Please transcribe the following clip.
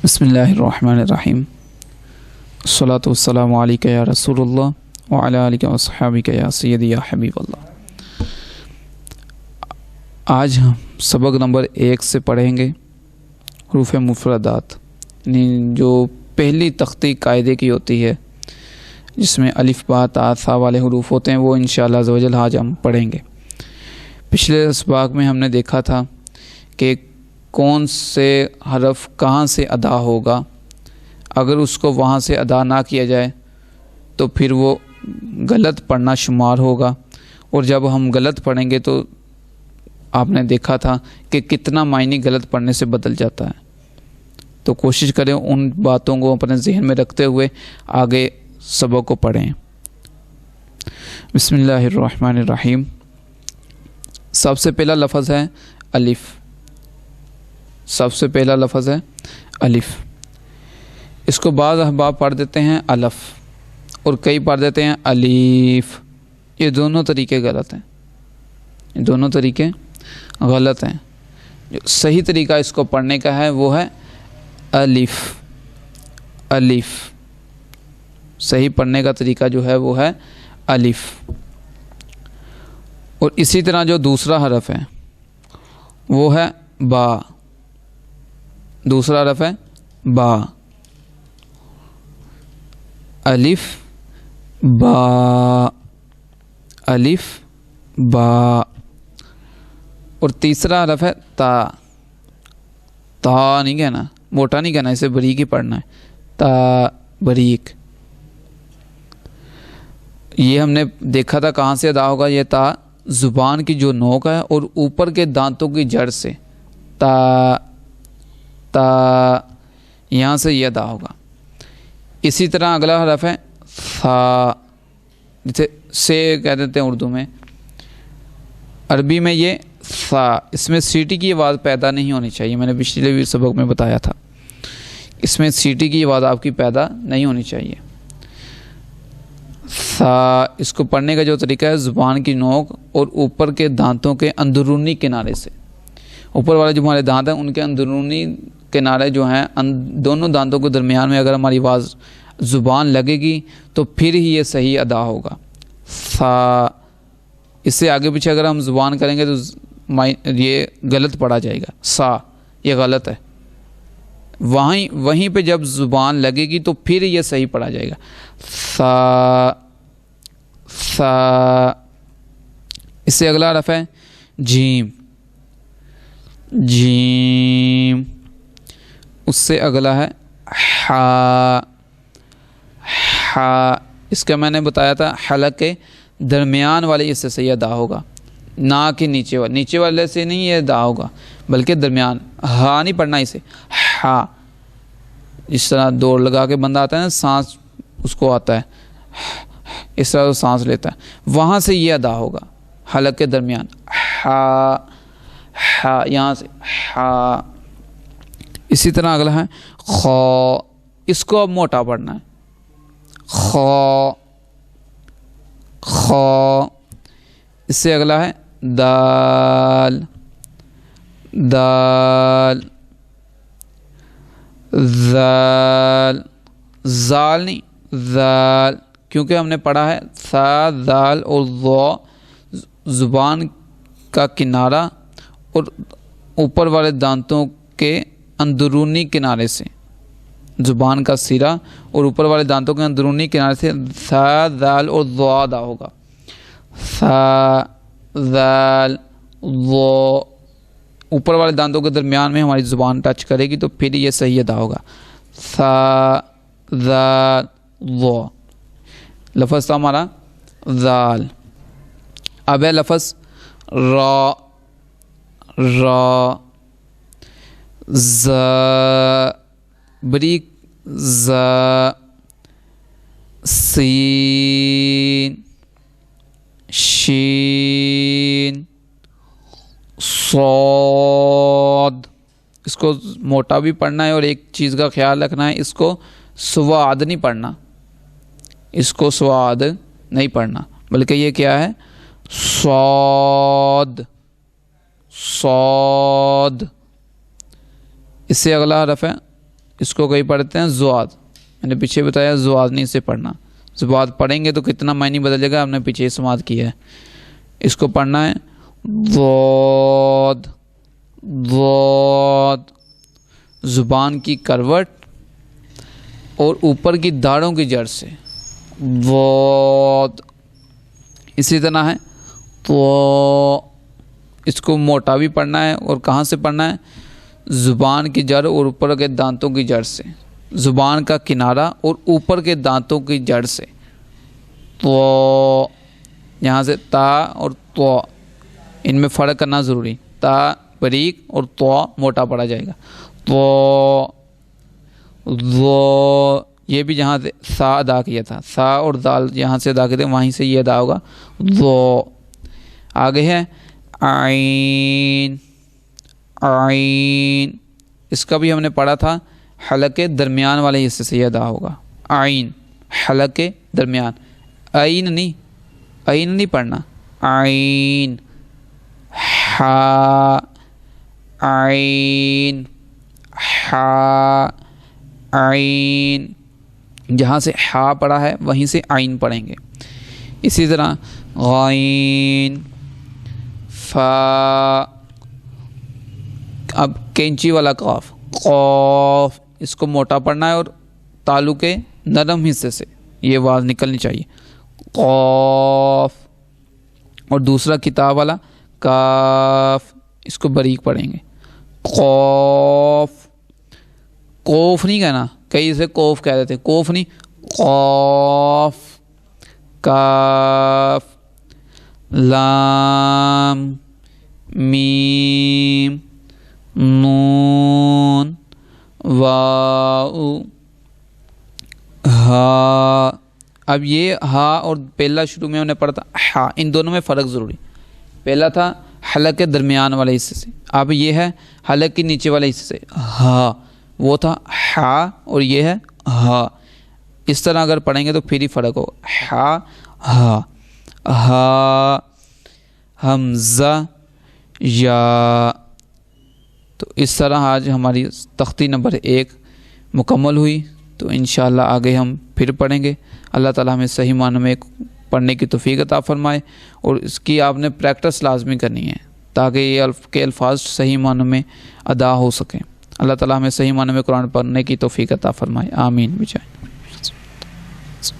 بسم اللہ الرحمن الرحیم الصلاۃ والسلام علیک یا رسول اللہ وعلی آلک واصحابک یا سیدی یا حبیب اللہ۔ آج ہم سبق نمبر 1 سے پڑھیں گے حروف مفردات، یعنی جو پہلی تختی قاعدے کی ہوتی ہے جس میں الف با تا ثا والے حروف ہوتے ہیں، وہ انشاءاللہ عز و جل آج ہم پڑھیں گے۔ پچھلے اسباق میں ہم نے دیکھا تھا کہ کون سے حرف کہاں سے ادا ہوگا، اگر اس کو وہاں سے ادا نہ کیا جائے تو پھر وہ غلط پڑھنا شمار ہوگا، اور جب ہم غلط پڑھیں گے تو آپ نے دیکھا تھا کہ کتنا معنی غلط پڑھنے سے بدل جاتا ہے۔ تو کوشش کریں ان باتوں کو اپنے ذہن میں رکھتے ہوئے آگے سبق کو پڑھیں۔ بسم اللہ الرحمن الرحیم۔ سب سے پہلا لفظ ہے الف، سب سے پہلا لفظ ہے الف۔ اس کو بعض احباب پڑھ دیتے ہیں الف اور کئی پڑھ دیتے ہیں الیف۔ یہ دونوں طریقے غلط ہیں، یہ دونوں طریقے غلط ہیں۔ جو صحیح طریقہ اس کو پڑھنے کا ہے وہ ہے الف، الف۔ صحیح پڑھنے کا طریقہ جو ہے وہ ہے الف۔ اور اسی طرح جو دوسرا حرف ہے وہ ہے با، دوسرا حرف ہے با، الف با، الف با۔ اور تیسرا حرف ہے تا، تا نہیں کہنا، موٹا نہیں کہنا، اسے باریک ہی پڑھنا ہے، تا باریک۔ یہ ہم نے دیکھا تھا کہاں سے ادا ہوگا، یہ تا زبان کی جو نوک ہے اور اوپر کے دانتوں کی جڑ سے، تا تا یہاں سے یہ ادا ہوگا۔ اسی طرح اگلا حرف ہے ثا، جسے سے کہہ دیتے ہیں اردو میں، عربی میں یہ ثا، اس میں سیٹی کی آواز پیدا نہیں ہونی چاہیے۔ میں نے پچھلے بھی سبق میں بتایا تھا، اس میں سیٹی کی آواز آپ کی پیدا نہیں ہونی چاہیے۔ ثا، اس کو پڑھنے کا جو طریقہ ہے زبان کی نوک اور اوپر کے دانتوں کے اندرونی کنارے سے، اوپر والے جو ہمارے دانت ہیں ان کے اندرونی کنارے جو ہیں، دونوں دانتوں کے درمیان میں اگر ہماری آواز زبان لگے گی تو پھر ہی یہ صحیح ادا ہوگا۔ ثا، اس سے آگے پیچھے اگر ہم زبان کریں گے تو یہ غلط پڑھا جائے گا، سا یہ غلط ہے۔ وہیں پہ جب زبان لگے گی تو پھر یہ صحیح پڑھا جائے گا، ثا ثا۔ اس سے اگلا حرف ہے جیم، جیم۔ اس سے اگلا ہے حا، حا۔ اس کا میں نے بتایا تھا حلق کے درمیان والے حصے سے یہ ادا ہوگا، نہ کہ نیچے والے سے نہیں یہ ادا ہوگا بلکہ درمیان۔ ہا نہیں پڑھنا اسے، ہا۔ جس طرح دوڑ لگا کے بندہ آتا ہے نا، سانس اس کو آتا ہے، اس طرح وہ سانس لیتا ہے، وہاں سے یہ ادا ہوگا حلق کے درمیان، ہا ہا، یہاں سے ہا۔ اسی طرح اگلا ہے خو، اس کو اب موٹا پڑھنا ہے، خو خو۔ اس سے اگلا ہے دال، دال ذال، زال نہیں ذال، کیونکہ ہم نے پڑھا ہے ثا، ذال اور ذو زبان کا کنارہ اور اوپر والے دانتوں کے اندرونی کنارے سے، زبان کا سرا اور اوپر والے دانتوں کے اندرونی کنارے سے ثا، ذال اور ذو ادا ہوگا، ثا ذال ذو۔ اوپر والے دانتوں کے درمیان میں ہماری زبان ٹچ کرے گی تو پھر یہ صحیح ادا ہوگا، ثا ذال ذو۔ لفظ تھا ہمارا ذال۔ اب ہے لفظ را، را، ز بریک، ز، سین، شین، صاد۔ اس کو موٹا بھی پڑھنا ہے اور ایک چیز کا خیال رکھنا ہے، اس کو سواد نہیں پڑھنا، اس کو سواد نہیں پڑھنا بلکہ یہ کیا ہے، صاد، صاد۔ اس سے اگلا حرف ہے اس کو کئی پڑھتے ہیں زواد، میں نے پیچھے بتایا زوادنی سے پڑھنا، زواد پڑھیں گے تو کتنا معنی بدل جائے گا، ہم نے پیچھے سماعت کیا ہے۔ اس کو پڑھنا ہے ضاد، ضاد، زبان کی کروٹ اور اوپر کی داڑھوں کی جڑ سے ضاد۔ اسی طرح ہے تو اس کو موٹا بھی پڑھنا ہے، اور کہاں سے پڑھنا ہے؟ زبان کی جڑ اور اوپر کے دانتوں کی جڑ سے، زبان کا کنارہ اور اوپر کے دانتوں کی جڑ سے۔ تو یہاں سے تا اور تو، ان میں فرق کرنا ضروری، تا باریک اور تو موٹا پڑھا جائے گا۔ تو یہ بھی جہاں سے سا ادا کیا تھا، سا اور دال یہاں سے ادا کیا تھے وہیں سے یہ ادا ہوگا۔ آگے ہے عین، عین، اس کا بھی ہم نے پڑھا تھا حلق کے درمیان والے حصے سے یہ ادا ہوگا، عین، حلق کے درمیان، عین نہیں پڑھنا، عین، حا، عین، حا، عین، جہاں سے حا پڑھا ہے وہیں سے عین پڑھیں گے۔ اسی طرح غین، فا، اب کینچی والا قاف، قاف، اس کو موٹا پڑھنا ہے اور تالو کے نرم حصے سے یہ آواز نکلنی چاہیے، قاف۔ اور دوسرا کتاب والا کاف، اس کو باریک پڑھیں گے، قاف، کوف نہیں کہنا، کئی اسے کوف کہہ دیتے، کوف نہیں، قاف، کاف، لام، میم، نون، واؤ، ہا۔ اب یہ ہا اور پہلا شروع میں ہم نے پڑھا تھا ہا، ان دونوں میں فرق ضروری، پہلا تھا حلق کے درمیان والے حصے سے، اب یہ ہے حلق کے نیچے والے حصے سے، ہا، وہ تھا ہا اور یہ ہے ہا۔ اس طرح اگر پڑھیں گے تو پھر ہی فرق ہو، ہا، ہا، ہا، حمزہ، یا۔ تو اس طرح آج ہماری تختی نمبر 1 مکمل ہوئی، تو انشاءاللہ آگے ہم پھر پڑھیں گے۔ اللہ تعالیٰ ہمیں صحیح معنوں میں پڑھنے کی توفیق عطا فرمائے، اور اس کی آپ نے پریکٹس لازمی کرنی ہے تاکہ یہ الفاظ صحیح معنوں میں ادا ہو سکیں۔ اللہ تعالیٰ ہمیں صحیح معنوں میں قرآن پڑھنے کی توفیق عطا فرمائے، آمین بجائے۔